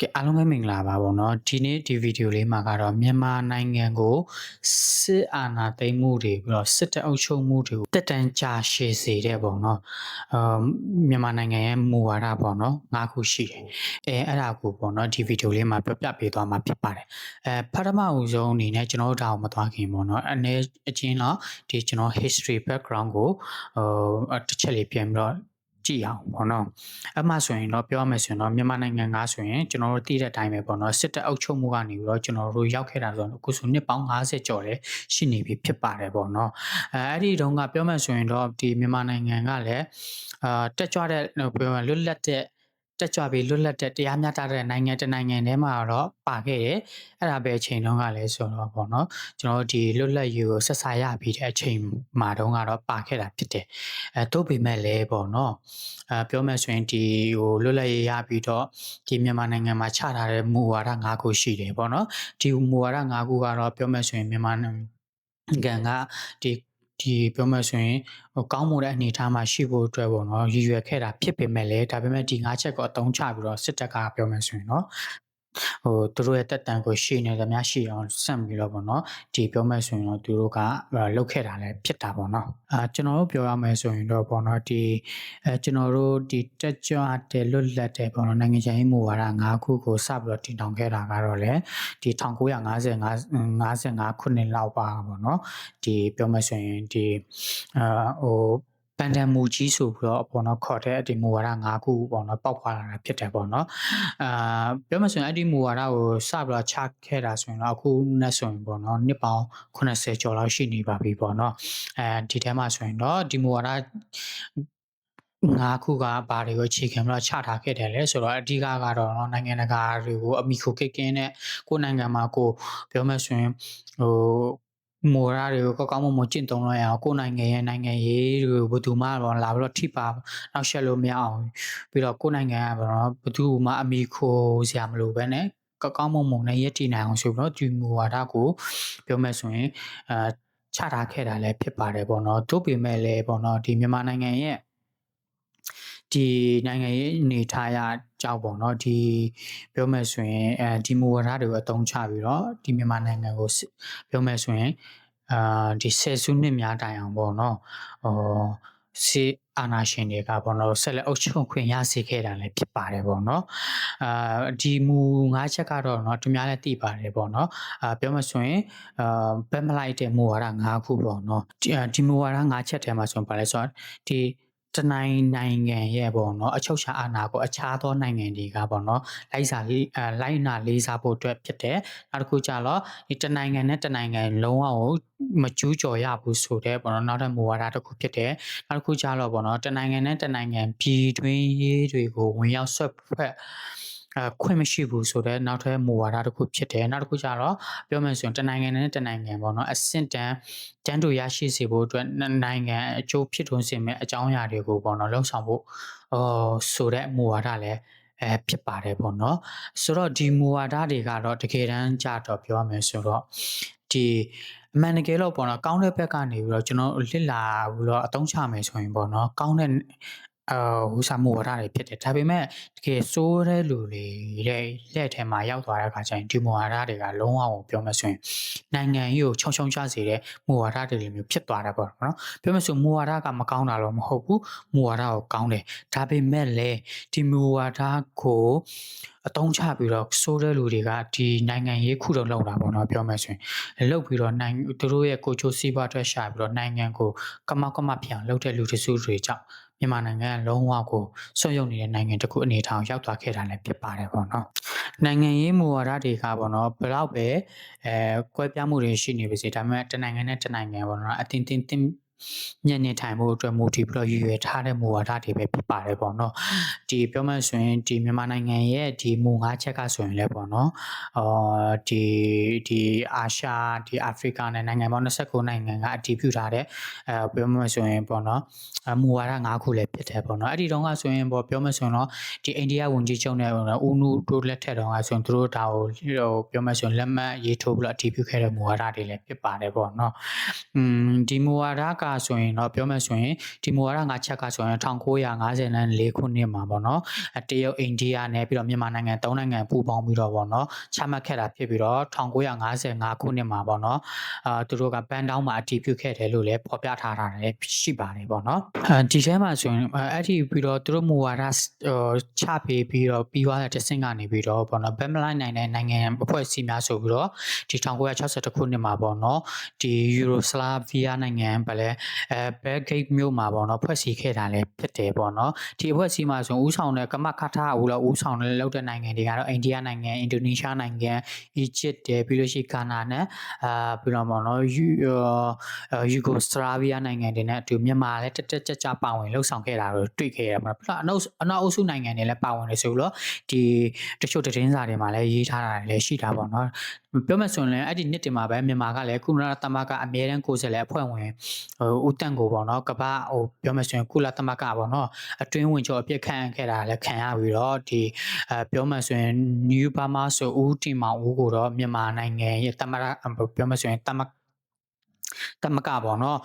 ကဲအားလုံးပဲမင်္ဂလာပါပေါ့နော်ဒီနေ့ဒီဗီဒီယိုလေးမှာကတော့မြန်မာနိုင်ငံကိုစစ်အာဏာသိမ်းမှုတွေပြီးတော့စစ်တပ်အုပ်ချုပ်မှုတွေကိုတက်တန်းကြာရှည်စေတဲ့ပေါ့နော်မြန်မာနိုင်ငံရဲ့မူဝါဒပေါ့နော်၅ခုရှိတယ်အဲ့ဒါကိုပေါ့နော်ဒီဗီဒီယိုလေးမှာပြောပြပေးသွားမှာဖြစ်ပါတယ်ပထမဦးဆုံးအနေနဲ့ကျွန်တော်တို့ဒါကိုမသွားခင်ပေါ့နော်အချင်းတော့ဒီကျွန်တော် history background ကိုတစ်ချက်လေးပြန်ပြီးတော့ကြည့်အောင်ပေါ့နော်အမှဆိုရင်တော့ပြောမယ်ဆိုရင်တော့မြန်မာနိုင်ငံကဆိုရင်ကျွန်တော်တို့သိတဲ့အတိုင်းပဲပေါ့နော်စစ်တပ်အုပ်ချုပ်မှုကနေပြီးတော့ကျွန်တော်တို့ရောက်ခဲ့တာဆိုတော့အခုဆိုနှစ်ပေါင်း50ကျော်လဲရှိနေပြီဖြစ်ပါတယ်ပေါ့နော်အဲ့ဒီတုန်းကပြောမယ်ဆိုရင်တော့ဒီမြန်မာနိုင်ငံကလည်းတက်ကြွတဲ့ပြောလွတ်လပ်တဲ့တက်ကြွပြီးလွတ်လပ်တဲ့တရားမျှတတဲ့နိုင်ငံတစ်နိုင်ငံထဲမှာတော့ပါခဲ့တယ်အဲ့ဒါပဲအချိန်တုန်းကလည်းဆိုတော့ပေါ့နော်ကျွန်တော်တို့ဒီလွတ်လပ်ရေးကိုဆက်ဆာရပြီးတဲ့အချိန်မှာတုန်းကတော့ပါခဲ့တာဖြစ်တယ်တို့ပေမဲ့လည်းပေါ့နော်ပြောမယ်ဆိုရင်ဒီလွတ်လပ်ရေးရပြီးတော့ဒီမြန်မာနိုင်ငံမှာချထားတဲ့မူဝါဒ၅ခုရှိတယ်ပေါ့နော်ဒီမူဝါဒ၅ခုကတော့ပြောမယ်ဆိုရင်မြန်မာနိုင်ငံကဒီပြောမယ်ဆိုရင်ကောင်းမွန်တဲ့အနေအထားမှာရှိဖို့အတွက်ပေါ့နော်ရည်ရွယ်ခဲ့တာဖြစ်ပေမဲ့လည်းဒါပေမဲ့ဒီ၅ချက်ကိုအသုံးချပြီးတော့စစ်တပ်ကပြောမယ်ဆိုရင်เนาะသူတို့ရဲ့တက်တန်ကိုရှေ့နေသမျှရှိအောင်ဆက်ပြီးတော့ပေါ့နော်ဒီပြောမယ်ဆိုရင်တော့သူတို့ကလုတ်ခဲ့တာလည်းဖြစ်တာပေါ့နော်ကျွန်တော်တို့ပြောရမယ်ဆိုရင်တော့ပေါ့နော်ဒီကျွန်တော်တို့ဒီတက်ကြွတဲ့လွတ်လပ်တဲ့ပေါ့နော်နိုင်ငံခြားရေးမူဝါဒ၅ခုကိုစပြီးတော့တည်ထောင်ခဲ့တာကတော့လေဒီ1955ခုနှစ်လောက်ပါပေါ့နော်ဒီပြောမယ်ဆိုရင်ဒီပန်တန်မူကြီးဆိုပြီးတော့ပေါ့နော်ခေါ်တဲ့ဒီမူဝါဒ၅ခုပေါ့နော်ပေါက်ဖွာလာတာဖြစ်တယ်ပေါ့နော်ပြောမှဆိုရင်အဲ့ဒီမူဝါဒကိုစပြီးတော့ချခဲ့တာဆိုရင်တော့အခုနဲ့ဆိုရင်ပေါ့နော်နှစ်ပေါင်း80ကျော်လောက်ရှိနေပါပြီပေါ့နော်ဒီထဲမှာဆိုရင်တော့ဒီမူဝါဒ၅ခုကဘာတွေကိုအခြေခံပြီးတော့ချထားခဲ့တယ်လဲဆိုတော့အဓိကကတော့နိုင်ငံတကာတွေကိုအမိခိုကိတ်ကင်းတဲ့ကိုယ်နိုင်ငံမှာကိုပြောမှဆိုရင်မော်ရာတွေကိုကောင်းမွန်ကျင့်သုံးလို့ရအောင်ကိုယ်နိုင်ငံရဲ့နိုင်ငံရေးတွေကိုဘယ်သူမှတော့လာပြီးတော့ထိပါနောက်ဆက်လို့မရအောင်ပြီးတော့ကိုယ်နိုင်ငံကပေါ့နော်ဘယ်သူမှအမိခိုစရာမလိုဘဲနဲ့ကောင်းမွန်နဲ့ရည်တည်နိုင်အောင်ဆိုပြီးတော့ဒီမူဝါဒကိုပြောမယ်ဆိုရင်ချထားခဲ့တာလည်းဖြစ်ပါတယ်ပေါ့နော်တို့ပေမဲ့လည်းပေါ့နော်ဒီမြန်မာနိုင်ငံရဲ့ဒီနိုင်ငံရေးအနေထားရကြောက်ပေါ့နော်ဒီပြောမယ်ဆိုရင်ဒီမူဝါဒတွေကိုအသုံးချပြီးတော့ဒီမြန်မာနိုင်ငံကိုပြောမယ်ဆိုရင်ဒီဆယ်စုနှစ်များတိုင်အောင်ပေါ့နော်စစ်အာဏာရှင်တွေကပေါ့နော်ဆက်လက်အုပ်ချုပ်ခွင့်ရစေခဲ့တာလည်းဖြစ်ပါတယ်ပေါ့နော်ဒီမူ၅ချက်ကတော့เนาะသူများလည်းသိပါတယ်ပေါ့နော်ပြောမှဆိုရင်ဘက်မလိုက်တဲ့မူဝါဒ၅ခုပေါ့နော်ဒီမူဝါဒ၅ချက်ထဲမှာဆိုရင်ပါလဲဆိုတော့ဒီတနိုင်ငံရဲ့ပေါ့နော်အချုပ်အခြာအာဏာကိုအခြားသောနိုင်ငံတွေကပေါ့နော်လိုက်နာလေးစားဖို့အတွက်ဖြစ်တယ်နောက်တစ်ခုကျတော့ဒီတနိုင်ငံနဲ့တနိုင်ငံလုံးဝကိုမကျူးကျော်ရဘူးဆိုတဲ့ပေါ့နော်နောက်ထပ်မူဝါဒတစ်ခုဖြစ်တယ်နောက်တစ်ခုကျတော့ပေါ့နော်တနိုင်ငံနဲ့တနိုင်ငံပြည်တွင်းရေးတွေကိုဝင်ရောက်ဆွတ်ဖက်ခွင့်မရှိဘူးဆိုတော့နောက်ထပ်မူဝါဒတစ်ခုဖြစ်တယ်နောက်တစ်ခုကျတော့ပြောမယ်ဆိုရင်တနိုင်ငံနဲ့တနိုင်ငံပေါ့နော်အဆင့်တန်းတူရရှိစေဖို့အတွက်နိုင်ငံအကျိုးဖြစ်ထွန်းစေမယ့်အကြောင်းအရာတွေကိုပေါ့နော်လှုံ့ဆော်ဖို့ဆိုတဲ့မူဝါဒလည်းဖြစ်ပါတယ်ပေါ့နော်ဆိုတော့ဒီမူဝါဒတွေကတော့တကယ်တမ်းကြတော့ပြောရမယ်ဆိုတော့ဒီအမှန်တကယ်တော့ပေါ့နော်ကောင်းတဲ့ဘက်ကနေပြီးတော့ကျွန်တော်လစ်လာပြီးတော့အသုံးချမယ်ဆိုရင်ပေါ့နော်ကောင်းတဲ့ဝူစာမူဝါဒတွေဖြစ်တယ်ဒါပေမဲ့တကယ်စိုးတဲ့လူတွေရဲ့လက်ထဲမှာရောက်သွားတဲ့အခါကျရင်ဒီမူဝါဒတွေကလုံးဝကိုပြောမယ်ဆိုရင်နိုင်ငံရေးကိုချုံချစေတဲ့မူဝါဒတွေမျိုးဖြစ်သွားတာပေါ့နော်ပြောမယ်ဆိုမူဝါဒကမကောင်းတာတော့မဟုတ်ဘူးမူဝါဒကိုကောင်းတယ်ဒါပေမဲ့လည်းဒီမူဝါဒကိုအတုံးချပြီးတော့စိုးတဲ့လူတွေကဒီနိုင်ငံရေးခုတော့လောက်တာပေါ့နော်ပြောမယ်ဆိုရင်လောက်ပြီးတော့သူတို့ရဲ့ကိုချိုးစီးပွားအတွက်ရှာပြီးတော့နိုင်ငံကိုကမောက်ကမပြောင်လောက်တဲ့လူတစုတွေကြောင့်မြန်မာနိုင်ငံကလုံးဝကိုဆွံ့ယုံနေတဲ့နိုင်ငံတစ်ခုအနေအထားရောက်သွားခဲ့တာလည်းဖြစ်ပါတယ်ပေါ့နော်နိုင်ငံရေးမူဝါဒတွေကပေါ့နော်ဘယ်တော့ပဲကွဲပြားမှုတွေရှိနေပါစေဒါပေမဲ့တနိုင်ငံနဲ့တနိုင်ငံပေါ့နော်အတင်းညနေထိုင်ဖို့အတွက်မူတည်ပြီးတော့ရည်ရွယ်ထားတဲ့မူဝါဒတွေပဲဖြစ်ပါတယ်ပေါ့နော်ဒီပြောမှဆိုရင်ဒီမြန်မာနိုင်ငံရဲ့ဒီမူ၅ချက်ကဆိုရင်လည်းပေါ့နော်ဒီအာရှဒီအာဖရိကနဲ့နိုင်ငံပေါင်း29နိုင်ငံကအတည်ပြုထားတဲ့ပြောမှဆိုရင်ပေါ့နော်မူဝါဒ၅ခုလည်းဖြစ်တယ်ပေါ့နော်အဲ့ဒီတော့ကဆိုရင်ပေါ့ပြောမှဆိုရင်တော့ဒီအိန္ဒိယဝန်ကြီးချုပ်နဲ့ဦးနုတို့လက်ထက်တော့ကဆိုရင်သူတို့ဒါကိုပြောမှဆိုရင်လက်မှတ်ရေးထိုးပြီးတော့အတည်ပြုခဲ့တဲ့မူဝါဒတွေလည်းဖြစ်ပါတယ်ပေါ့နော်ဒီမူဝါဒက ဆိုရင်တော့ပြောမယ်ဆိုရင်ဒီမူဝါဒ၅ချက်ကဆိုရင်1954ခုနှစ်မှာပေါ့နော်တရုတ်အိန္ဒိယနဲ့ပြီးတော့မြန်မာနိုင်ငံ၃နိုင်ငံပူးပေါင်းပြီးတော့ပေါ့နော်ချမှတ်ခဲ့တာဖြစ်ပြီးတော့1955ခုနှစ်မှာပေါ့နော်သူတို့ကဘန်တောင်းမှာအတည်ပြုခဲ့တယ်လို့လည်းဖော်ပြထားတာလည်းရှိပါတယ်ပေါ့နော်ဒီထဲမှာဆိုရင်အဲ့ဒီပြီးတော့သူတို့မူဝါဒချပေးပြီးတော့ပြီးသွားတဲ့တဆင့်ကနေပြီးတော့ပေါ့နော်ဘက်မလိုက်နိုင်တဲ့နိုင်ငံအဖွဲ့အစည်းများဆိုပြီးတော့ဒီ1962ခုနှစ်မှာပေါ့နော်ဒီယူရိုစလာဗီးယားနိုင်ငံဗလဲဘဲဂိတ်မြို့မှာပေါ့နော်ဖွဲ့စည်းခဲ့တာလည်းဖြစ်တယ်ပေါ့နော်ဒီအဖွဲ့အစည်းမှာဆိုဦးဆောင်တဲ့ကမခထဦးလို့ဦးဆောင်တဲ့လောက်တဲ့နိုင်ငံတွေကတော့အိန္ဒိယနိုင်ငံအင်ဒိုနီးရှားနိုင်ငံအီဂျစ်တယ်ပြီးလို့ရှိဂါနာနဲ့ပြီးတော့ပေါ့နော်ယူဂိုစလာဗီးယားနိုင်ငံတွေနဲ့အတူမြန်မာလည်းတက်တက်ကြကြပါဝင်လှုပ်ဆောင်ခဲ့တာကိုတွေ့ခဲ့ရမှာပြီးတော့အနောက်အုပ်စုနိုင်ငံတွေလည်းပါဝင်တယ်ဆိုတော့ဒီတချို့သတင်းစာတွေမှာလည်းရေးထားတာလည်းရှိတာပေါ့နော်ပြောမယ်ဆိုရင်လည်းအဲ့ဒီနှစ်တင်မှာပဲမြန်မာကလည်းကုလသမဂ္ဂအမြဲတမ်းကိုယ်စားလှယ်အဖွဲ့ဝင်ဦးတန့်ကိုပေါ့နော်ကမ္ဘာပြောမယ်ဆိုရင်ကုလသမဂ္ဂပေါ့နော်အတွင်းဝင်ချုပ်အပြစ်ခံခဲ့တာလည်းခံရပြီးတော့ဒီပြောမယ်ဆိုရင် New Burma ဆိုဦးတီမောင်ဦးကိုတော့မြန်မာနိုင်ငံရဲ့သမ္မတပြောမယ်ဆိုရင်သမ္မကပေါ့နော်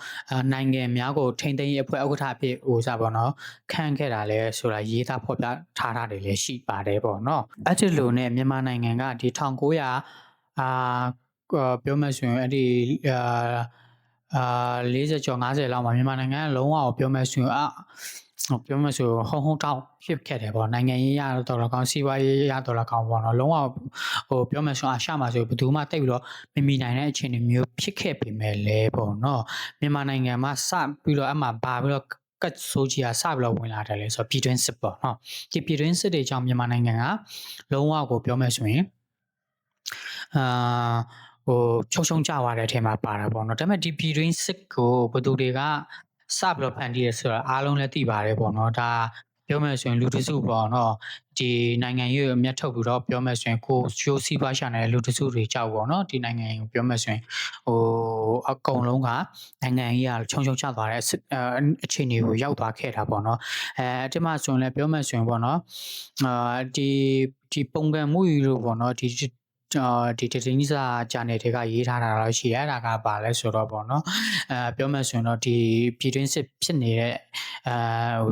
နိုင်ငံများကိုထိန်းသိမ်းရေးအဖွဲ့ဥက္ကဋ္ဌအဖြစ်စားပေါ့နော်ခံခဲ့တာလဲဆိုတာရေးသားဖော်ပြထားတာတွေလည်းရှိပါတယ်ပေါ့နော်အဲ့ဒီလိုနဲ့မြန်မာနိုင်ငံကဒီ1900ပြောမယ်ဆိုရင်အဲ့ဒီ40ကျော်50လောက်မှာမြန်မာနိုင်ငံကလုံးဝပြောမယ်ဆိုရင်ပြောမယ်ဆိုဟုံတောက်ဖြစ်ခဲ့တယ်ပေါ့နိုင်ငံရေးရတော့လည်းကောင်းစီးပွားရေးရတော့လည်းကောင်းပေါ့နော်လုံးဝပြောမယ်ဆိုအာရှမှာဆိုဘယ်သူမှတိတ်ပြီးတော့မမီနိုင်တဲ့အခြေအနေမျိုးဖြစ်ခဲ့ပေမဲ့လည်းပေါ့နော်မြန်မာနိုင်ငံမှာစပြီးတော့အမှဘာပြီးတော့ကတ်ဆိုးကြီးကစပြီးတော့ဝင်လာတယ်လေဆိုတော့ပြည်တွင်းစစ်ပေါ့နော်ဒီပြည်တွင်းစစ်တွေကြောင့်မြန်မာနိုင်ငံကလုံးဝကိုပြောမယ်ဆိုရင်ချုံကြသွားတဲ့အထက်မှာပါတာပေါ့နော်ဒါပေမဲ့ဒီပြည်တွင်းစစ်ကိုဘယ်သူတွေကစပြီးတော့ဖန်တီးရဆိုတာအားလုံးလည်းသိပါတယ်ပေါ့နော်ဒါပြောမယ်ဆိုရင်လူတစုပေါ့နော်ဒီနိုင်ငံရေးအမျက်ထုတ်ပြီးတော့ပြောမယ်ဆိုရင်ကိုရှိုးစီးပွားရှာနေတဲ့လူတစုတွေကြောက်ပေါ့နော်ဒီနိုင်ငံကိုပြောမယ်ဆိုရင်အကုန်လုံးကနိုင်ငံရေးကချုံချသွားတဲ့အခြေအနေကိုရောက်သွားခဲ့တာပေါ့နော်ဒီမှာဆိုရင်လည်းပြောမယ်ဆိုရင်ပေါ့နော်ဒီပုံကံမှုယူလို့ပေါ့နော်ဒီတင်းစာဂျာနယ်တွေကရေးထားတာတော့ရှိရတာကပါလဲဆိုတော့ပေါ့နော်ပြောမယ်ဆိုရင်တော့ဒီပြည်တွင်းစစ်ဖြစ်နေတဲ့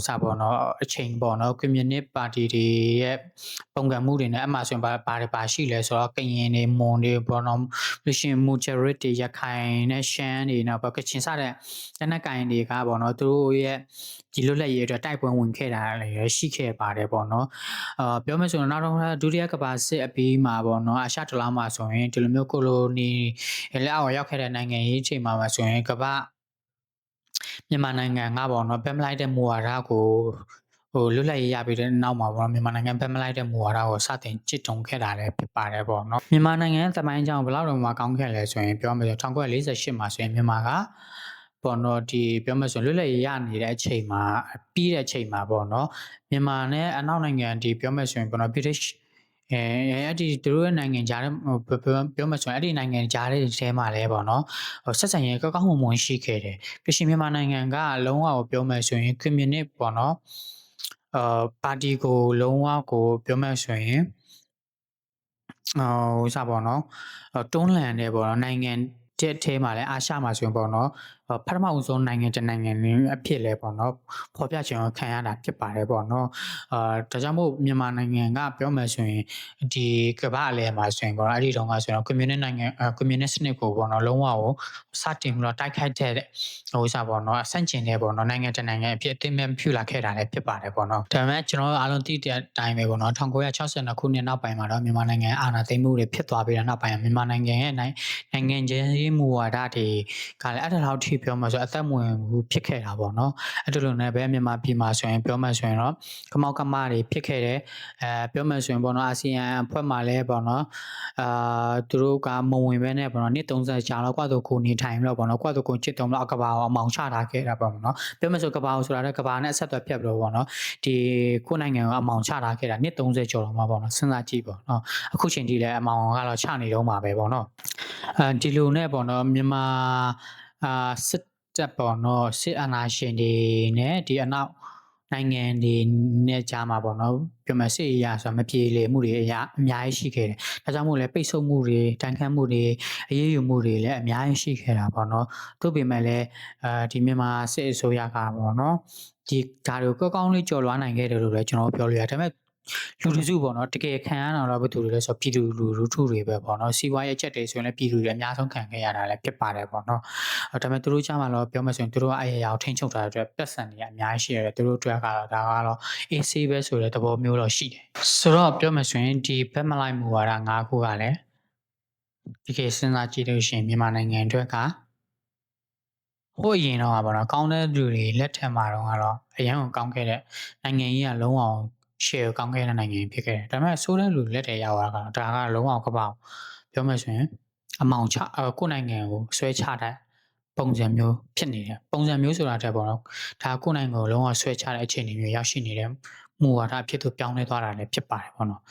စပေါ့နော်အချိန်ပေါ့နော်ကွန်မြူနစ်ပါတီတွေရဲ့ပုံကံမှုတွေနဲ့အမှဆိုရင်ဘာရှိလဲဆိုတော့ကရင်တွေမွန်တွေပေါ့နော်လို့ရှိရင်မူဂျရစ်တွေရခိုင်နဲ့ရှမ်းတွေနော်ကချင်စတဲ့လက်နက်ကိုင်တွေကပေါ့နော်သူတို့ရဲ့ဒီလွတ်လပ်ရေးအတွက်တိုက်ပွဲဝင်ခဲ့တာလည်းရှိခဲ့ပါတယ်ပေါ့နော်ပြောမယ်ဆိုရင်နောက်တော့ဒုတိယကမ္ဘာစစ်အပြီးမှာပေါ့နော်အာရှတလားမှာဆိုရင်ဒီလိုမျိုးကိုလိုနီလက်အောက်ရောက်ခဲ့တဲ့နိုင်ငံရေးအချိန်မှာဆိုရင်ကမ္ဘာမြန်မာနိုင်ငံကပေါ့နော်ဘက်မလိုက်တဲ့မူဝါဒကိုလွတ်လပ်ရေးရပြီးတဲ့နောက်မှာပေါ့မြန်မာနိုင်ငံဘက်မလိုက်တဲ့မူဝါဒကိုစတင်ကျင့်သုံးခဲ့တာလည်းဖြစ်ပါတယ်ပေါ့နော်မြန်မာနိုင်ငံသမိုင်းကြောင်းဘယ်လောက်တော့မှကောင်းခဲ့လဲဆိုရင်ပြောမယ်ဆို1948မှာဆိုရင်မြန်မာကပေါ့နော်ဒီပြောမယ်ဆိုလွတ်လပ်ရေးရနေတဲ့အချိန်မှာပြီးတဲ့အချိန်မှာပေါ့နော်မြန်မာနဲ့အနောက်နိုင်ငံဒီပြောမယ်ဆိုရင်ပေါ့နော် British အဲ့ဒီသူတို့ရဲ့နိုင်ငံကြားထဲပြောမယ်ဆိုရင်အဲ့ဒီနိုင်ငံကြားထဲမှာလဲပေါ့နော်ဆက်ဆံရေးကောင်းမွန်ရှိခဲ့တယ်ပြီးရှင်မြန်မာနိုင်ငံကလုံးဝကိုပြောမယ်ဆိုရင်ကွန်မြူနစ်ပေါ့နော်ပါတီကိုလုံးဝကိုပြောမယ်ဆိုရင်စပါတော့တွန်းလှန်နေပေါ့နော်နိုင်ငံတဲ့အဲမှာလည်းအာရှမှာဆိုရင်ပေါ့နော်ပထမဦးဆုံးနိုင်ငံတစ်နိုင်ငံအဖြစ်လဲပေါ့နော်ဖော်ပြခြင်းခံရတာဖြစ်ပါတယ်ပေါ့နော်ဒါကြောင့်မို့မြန်မာနိုင်ငံကပြောမယ်ဆိုရင်ဒီကမ္ဘာအလယ်မှာဆိုရင်ပေါ့နော်အဲ့ဒီတုန်းကဆိုတော့ကွန်မြူနစ်နိုင်ငံကွန်မြူနစ်စနစ်ကိုပေါ့နော်လုံးဝကိုစတင်ပြီးတော့တိုက်ခိုက်တဲ့စပေါ့နော်ဆန့်ကျင်တဲ့ပေါ့နော်နိုင်ငံတစ်နိုင်ငံအဖြစ်အသိမဲ့ဖြူလာခဲ့တာလည်းဖြစ်ပါတယ်ပေါ့နော်ဒါပေမဲ့ကျွန်တော်အားလုံးသိတဲ့အတိုင်းပဲပေါ့နော်1962ခုနှစ်နောက်ပိုင်းမှာတော့မြန်မာနိုင်ငံအာဏာသိမ်းမှုတွေဖြစ်သွားပြီးတဲ့နောက်ပိုင်းမြန်မာနိုင်ငံရဲ့နိုင်ငံရေးမူဝါဒတွေကလည်းအဲ့ဒါလောက်ထိပြောမှဆိုအသက်မဝင်ဘူးဖြစ်ခဲ့တာပေါ့နော်အဲ့ဒါလိုနဲ့ပဲမြန်မာပြည်မှာဆိုရင်ပြောမှဆိုရင်တော့ကမောက်ကမတွေဖြစ်ခဲ့တယ်ပြောမှဆိုရင်ပေါ့နော်အာဆီယံအဖွဲ့မှာလည်းပေါ့နော်သူတို့ကမဝင်ဘဲနဲ့ပေါ့နော်နှစ်30ကြာတော့ကွာတော့ကိုနေထိုင်ပြီးတော့ပေါ့နော်ကွာတော့ကိုချစ်တုံးတော့ကဘာအောင်မောင်ချထားခဲ့တာပေါ့နော်ပြောမှဆိုကဘာအောင်ဆိုတာလည်းကဘာနဲ့အဆက်အသွယ်ဖြတ်ပြီးတော့ပေါ့နော်ဒီကိုနိုင်ငံကအမောင်ချထားခဲ့တာနှစ်30ကျော်တော့မှာပေါ့နော်စဉ်းစားကြည့်ပေါ့နော်အခုချိန်ထိလည်းအမောင်ကတော့ချနေတော့မှာပဲပေါ့နော်ဒီလိုနဲ့ပေါ့နော်မြန်မာစစ်တပ်ပေါ့နော်စစ်အာဏာရှင်တွေနဲ့ဒီအနောက် နိုင်ငံတွေနဲ့ကြားမှာပေါ့နော်ပြောမယ်စစ်အရာဆိုတာမပြေလည်မှုတွေအများကြီးရှိခဲ့တယ်။ဒါကြောင့်မို့လဲပိတ်ဆို့မှုတွေတန်ခတ်မှုတွေအရေးယူမှုတွေလည်းအများကြီးရှိခဲ့တာပေါ့နော်။သို့ပေမဲ့လည်းဒီမြန်မာစစ်အစိုးရကပေါ့နော်ဒီဒါတွေကိုကောင်းကောင်းလေးကြော်လွှားနိုင်ခဲ့တယ်လို့လည်းကျွန်တော်ပြောလို့ရတယ်။ဒါပေမဲ့လူတစုပေါ့နော်တကယ်ခံရတာတော့ဘယ်သူတွေလဲဆိုပြည်သူလူထုတွေပဲပေါ့နော်စီးပွားရေးချက်တွေဆိုရင်လည်းပြည်သူတွေအများဆုံးခံခဲ့ရတာလည်းဖြစ်ပါတယ်ပေါ့နော်ဒါပေမဲ့သူတို့ကြားမှာတော့ပြောမယ်ဆိုရင်သူတို့ကအဲ့အရာကိုထိန်းချုပ်ထားတဲ့အတွက်ပြဿနာတွေအများကြီးရှိရတယ်သူတို့အတွက်ကတော့ဒါကတော့ AC ပဲဆိုတဲ့သဘောမျိုးတော့ရှိတယ်ဆိုတော့ပြောမယ်ဆိုရင်ဒီဘက်မလိုက်မူဝါဒ၅ခုကလည်းဒီကေစဉ်းစားကြည့်လို့ရှိရင်မြန်မာနိုင်ငံအတွက်ကဟိုအရင်တော့ပါတော့ကောင်းတဲ့လူတွေလက်ထက်မှာတော့အရင်ကကောင်းခဲ့တဲ့နိုင်ငံကြီးကလုံးအောင် share ကောင်းခဲ့တဲ့နိုင်ငံဖြစ်ခဲ့တယ်ဒါပေမဲ့ဆိုးတဲ့လူလက်ထဲရောက်လာတာဒါကလုံးအောင်ကပောက်ပြောမယ်ဆိုရင်အမောင်ချကိုယ်နိုင်ငံကိုဆွဲချတဲ့ပုံစံမျိုးဖြစ်နေတယ်ပုံစံမျိုးဆိုတာတက်ပေါ့နော်ဒါကိုယ်နိုင်ငံကိုလုံးဝဆွဲချတဲ့အခြေအနေမျိုးရောက်ရှိနေတဲ့မူဝါဒအဖြစ်သို့ပြောင်းလဲသွားတာလည်းဖြစ်ပါတယ်ပေါ့နော်